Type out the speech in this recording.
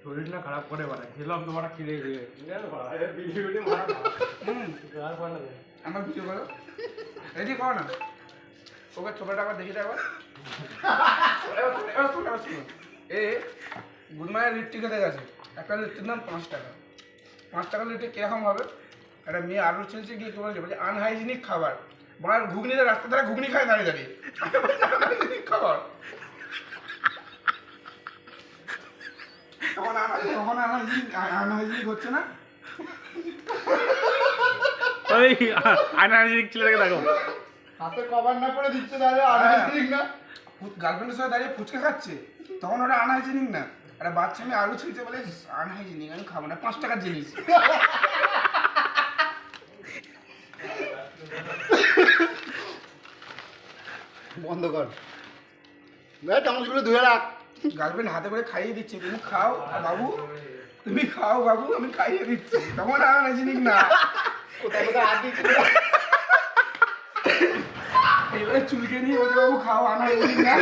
শরীরটা খারাপ করে বাড়া খেলাম তোমার খিদে দিয়ে আমার ভিডিও করো রেডি করো না ওকে ছোটটা আবার দেখি একবার এ গুডমায়ের লিট্টি খেতে গেছে একটা লিট্টির দাম 5 টাকা 5 টাকা লিট্টি কিরকম হবে একটা মেয়ে আলু ছিলছে গিয়ে কি বলছে আনহাইজিনিক খাবার মার ঘুগনিতে রাস্তা ধারে ঘুগনি খায় দাঁড়িয়ে দাঁড়িয়ে আনহাইজিনিক খাবার তখন আনহাইজিনিক হচ্ছে না ওই আনাজিক ছেলেটাকে দেখো হাতে কভার না করে দিচ্ছে তাহলে আনহাইজিনিক না গার্লফ্রেন্ডের সাথে দাঁড়িয়ে ফুচকা খাচ্ছে তখন ওটা আনহাইজিনিক না একটা বাচ্চা মেয়ে আলু ছিলছে বলে আনহাইজিনিক আমি খাবো না 5 টাকার জিনিস বন্ধ কর দেখ চামচগুলো ধুয়ে রাখ গার্লফ্রেন্ড হাতে করে খাইয়ে দিচ্ছে তুমি খাও বাবু তুমি খাও বাবু আমি খাইয়ে দিচ্ছি তখন আনহাইজিনিক না কোথাও কোথাও হাত দিচ্ছি এবারে চুলকে নিয়ে বলছে বাবু খাও আনহাইজিনিক না